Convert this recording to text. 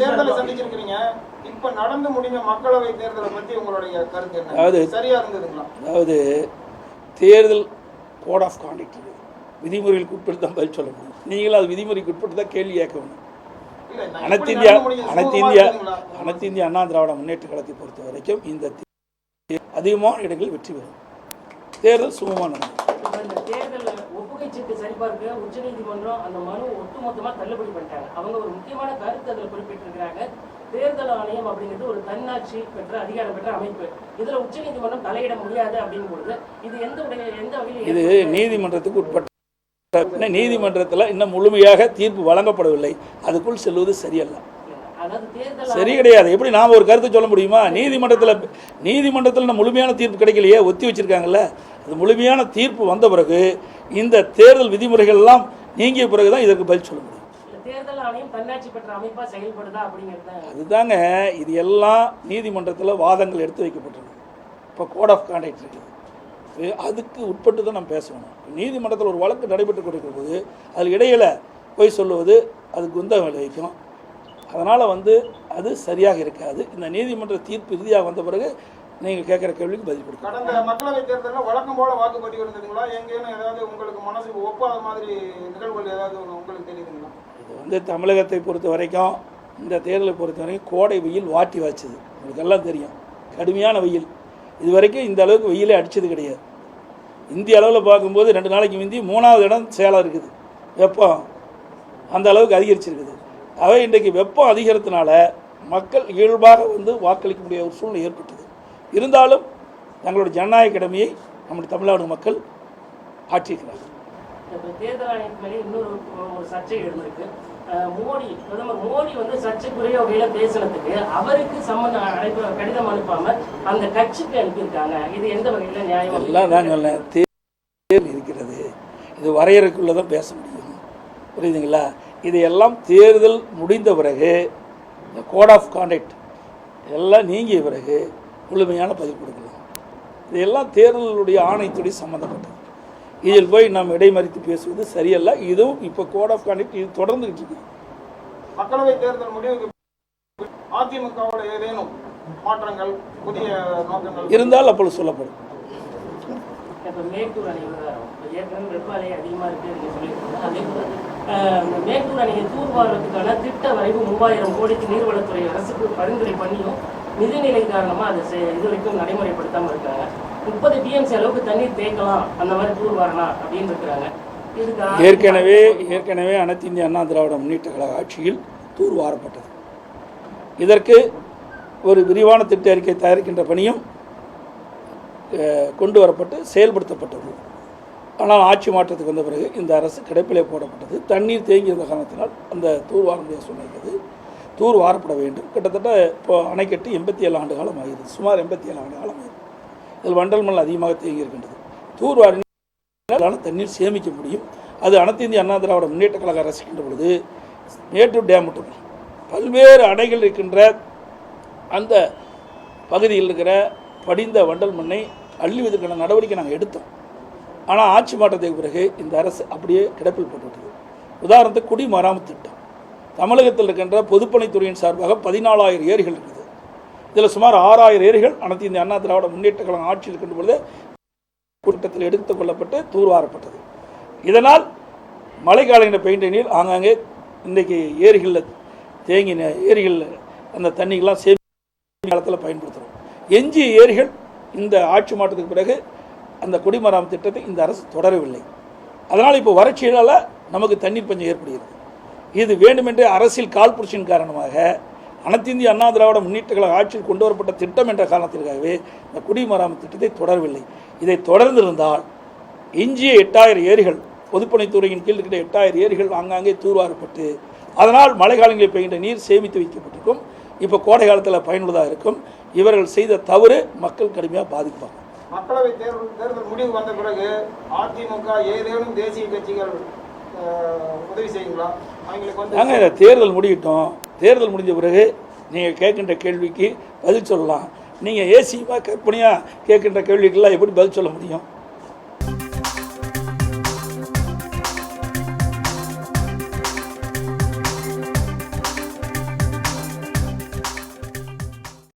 தேர்தலை சந்திச்சிருக்கீங்க. இப்ப நடந்து முடிஞ்ச மக்களவை தேர்தலை பத்தி உங்களுடைய கருத்து என்ன? சரியா இருந்ததுங்களா? அதாவது தேர்தல் கோட் ஆஃப் கான்டக்ட் விதிமுறைகளுக்கு உட்பட்டு தான் பதில் சொல்ல முடியும். நீங்களும் அது விதிமுறைக்கு உட்பட்டு தான் கேள்வி கேட்கணும். அனைத்து இந்திய அண்ணா திராவிட முன்னேற்ற கழகத்தை பொறுத்த வரைக்கும் இந்த அதிகமான இடங்களில் வெற்றி பெறும். தேர்தல் சுமமான தேர்தல் ஒப்புகை சீட்டு சரிபார்க்க உச்சநீதிமன்றம் அந்த மனு ஒட்டுமொத்தமா தள்ளுபடி பண்ணிட்டாங்க. அவங்க ஒரு முக்கியமான கருத்து அதில் குறிப்பிட்டிருக்கிறாங்க. தேர்தல் ஆணையம் அப்படிங்கிறது ஒரு தன்னாட்சி பெற்ற அதிகாரம் பெற்ற அமைப்பு. இதுல உச்சநீதிமன்றம் தலையிட முடியாது அப்படின்னு பொழுது இது எந்த வகையில் இது நீதிமன்றத்துக்கு உட்பட்ட நீதிமன்றத்தில் இன்னும் முழுமையாக தீர்ப்பு வழங்கப்படவில்லை. அதுக்குள் செல்வது சரியல்ல, சரி கிடையாது. எப்படி நாம் ஒரு கருத்தை சொல்ல முடியுமா? நீதிமன்றத்தில் முழுமையான தீர்ப்பு கிடைக்கலையே, ஒத்தி வச்சிருக்காங்கல்ல. அது முழுமையான தீர்ப்பு வந்த பிறகு இந்த தேர்தல் விதிமுறைகள் எல்லாம் நீங்கிய பிறகுதான் இதற்கு பதில் சொல்ல முடியும். அதுதாங்க, இது எல்லாம் நீதிமன்றத்தில் வாதங்கள் எடுத்து வைக்கப்பட்டிருக்கு. இப்போ கோட் ஆஃப் கான்டக்ட் இருக்குது, அதுக்கு உட்பட்டு தான் நம்ம பேசணும். நீதிமன்றத்தில் ஒரு வழக்கு நடைபெற்று கொண்டிருக்கிற போது அதில் இடையில போய் சொல்லுவது அது குந்தம் விளைவிக்கும். அதனால் அது சரியாக இருக்காது. இந்த நீதிமன்ற தீர்ப்பு இறுதியாக வந்த பிறகு நீங்கள் கேட்குற கேள்விக்கு பதில் கொடுக்கும். கடந்த மக்களவை தேர்தலில் வழக்கம் போல வாக்குப்பதிவு இருந்ததுங்களா? எங்கேயும் ஏதாவது உங்களுக்கு மனசுக்கு ஒப்பாத மாதிரி நிகழ்வுகள் ஏதாவது உங்களுக்கு தெரியுதுங்களா? இது தமிழகத்தை பொறுத்த வரைக்கும், இந்த தேர்தலை பொறுத்த வரைக்கும் கோடை வெயில் வாட்டி வாச்சுது. உங்களுக்கு எல்லாம் தெரியும், கடுமையான வெயில். இது வரைக்கும் இந்த அளவுக்கு வெயிலே அடித்தது கிடையாது. இந்திய அளவில் பார்க்கும்போது 2 நாளைக்கு முந்தி 3வது இடம் சேலம் இருக்குது. வெப்பம் அந்த அளவுக்கு அதிகரிச்சிருக்குது. அவை இன்றைக்கு வெப்பம் அதிகரித்தனால மக்கள் இயல்பாக வாக்களிக்கக்கூடிய ஒரு சூழ்நிலை ஏற்பட்டது. இருந்தாலும் தங்களுடைய ஜனநாயக கடமையை நம்முடைய தமிழ்நாடு மக்கள் ஆற்றியிருக்கிறார்கள். தேர்தல் ஆணையத்திலே இன்னொரு சர்ச்சை எழுந்திருக்கு. பிரதமர் மோடி சர்ச்சைக்குரிய வகையில பேசுறதுக்கு அவருக்கு கடிதம் அனுப்பாம அந்த கட்சிக்கு அனுப்பியிருக்காங்க. இது எந்த வகையில நியாயம்? எல்லாம் தான் சொன்னேன், தேர்தல் இருக்கிறது, இது வரையறைக்குள்ளதான் பேச முடியும். புரியுதுங்களா? இதையெல்லாம் தேர்தல் முடிந்த பிறகு இந்த கோட் ஆஃப் கான்டக்ட் எல்லாம் நீங்கிய பிறகு முழுமையான பதில் கொடுக்கலாம். இதெல்லாம் தேர்தலுடைய ஆணையத்துடைய சம்மந்தப்பட்டது. இதில் போய் நாம் இடைமறித்து பேசுவது சரியல்ல. இதுவும் இப்போ கோட் ஆஃப் கான்டக்ட் இது தொடர்ந்துகிட்டு இருக்கு. மக்களவை தேர்தல் முடிவுக்கு அதிமுகவோட ஏதேனும் மாற்றங்கள், புதிய நோக்கங்கள் இருந்தால் அப்பொழுது சொல்லப்படும். மேட்டூர் அணை விவகாரம் ஏற்கனவே வெப்ப அலை அதிகமாக இருக்கு சொல்லியிருக்காங்க. அதே போல மேட்டூர் அணையை தூர்வாரத்துக்கான திட்ட வரைவு 3000 கோடிக்கு நீர்வளத்துறை அரசுக்கு பரிந்துரை பண்ணியும் நிதிநிலை காரணமாக அதை இது வரைக்கும் நடைமுறைப்படுத்தாமல் இருக்காங்க. 30 TMC அளவுக்கு தண்ணீர் தேக்கலாம், அந்த மாதிரி தூர் வரலாம் அப்படின்னு இருக்கிறாங்க. ஏற்கனவே அனைத்து இந்திய அண்ணா திராவிட முன்னேற்ற கழக ஆட்சியில் தூர் வாரப்பட்டது. இதற்கு ஒரு விரிவான திட்ட அறிக்கை தயாரிக்கின்ற பணியும் கொண்டு வரப்பட்டு செயல்படுத்தப்பட்டது. ஆனால் ஆட்சி மாற்றத்துக்கு வந்த பிறகு இந்த அரசு கிடப்பிலே போடப்பட்டது. தண்ணீர் தேங்கியிருந்த காரணத்தினால் அந்த தூர் வார முடியாது சொன்னது. தூர் வாரப்பட வேண்டும். கிட்டத்தட்ட இப்போ அணை கட்டி 87 ஆண்டு காலம் ஆகிறது. சுமார் 87 ஆண்டு காலம் ஆகிறது. இதில் வண்டல் மணல் அதிகமாக தேங்கி இருக்கின்றது. தூர் வாரினால் தண்ணீர் சேமிக்க முடியும். அது அனைத்து இந்திய அண்ணா திராவிட முன்னேற்ற கழக அரசுகின்ற பொழுது மேட்டூர் டேம் மட்டும் பல்வேறு அணைகள் இருக்கின்ற அந்த பகுதியில் இருக்கிற படிந்த வண்டல் மண்ணை அள்ளுவதற்கான நடவடிக்கை நாங்கள் எடுத்தோம். ஆனால் ஆட்சி மாற்றத்துக்கு பிறகு இந்த அரசு அப்படியே கிடப்பில் போட்டுவிட்டது. உதாரணத்துக்கு குடிமராமத்து திட்டம் தமிழகத்தில் இருக்கின்ற பொதுப்பணித்துறையின் சார்பாக 14,000 ஏரிகள் இருக்குது. இதில் சுமார் 6,000 ஏரிகள் அனைத்து இந்திய அண்ணா திராவிட முன்னேற்ற கழகம் ஆட்சியில் இருக்கின்ற பொழுது கூட்டத்தில் எடுத்துக் கொள்ளப்பட்டு தூர்வாரப்பட்டது. இதனால் மழைக்காலங்களில் பெய்கின்ற நீர் ஆங்காங்கே இன்றைக்கு ஏரிகளில் தேங்கின ஏரிகளில் அந்த தண்ணிகள்லாம் சேமி காலத்தில் பயன்படுத்துகிறோம். எஞ்சிய ஏரிகள் இந்த ஆட்சி மாற்றத்துக்கு பிறகு அந்த குடிமராமத்து திட்டத்தை இந்த அரசு தொடரவில்லை. அதனால் இப்போ வறட்சியால் நமக்கு தண்ணீர் பஞ்சம் ஏற்படுகிறது. இது வேண்டுமென்றே அரசியல் காழ்ப்புணர்ச்சியின் காரணமாக அனைத்து இந்திய அண்ணா திராவிட முன்னேற்ற கழக ஆட்சியில் கொண்டு வரப்பட்ட திட்டம் என்ற காரணத்திற்காகவே இந்த குடிமராமத்து திட்டத்தை தொடரவில்லை. இதை தொடர்ந்திருந்தால் எஞ்சிய 8,000 ஏரிகள் பொதுப்பணித்துறையின் கீழ் இருக்கிற 8,000 ஏரிகள் ஆங்காங்கே தூர்வாரப்பட்டு அதனால் மழை காலங்களில் பெய்கின்ற நீர் சேமித்து வைக்கப்பட்டிருக்கும். இப்போ கோடை காலத்தில் பயனுள்ளதாக இருக்கும். இவர்கள் செய்த தவறு மக்கள் கடுமையாக பாதிப்பாங்க. மக்களவை தேர்தல் முடிவு வந்த பிறகு அதிமுக ஏதேனும் தேசிய கட்சிகள் உதவி செய்யுங்களா? நாங்கள் தேர்தல் முடியட்டும். தேர்தல் முடிஞ்ச பிறகு நீங்கள் கேட்கின்ற கேள்விக்கு பதில் சொல்லலாம். நீங்கள் ஏசியமாக கற்பனையாக கேட்கின்ற கேள்விக்கெல்லாம் எப்படி பதில் சொல்ல முடியும்?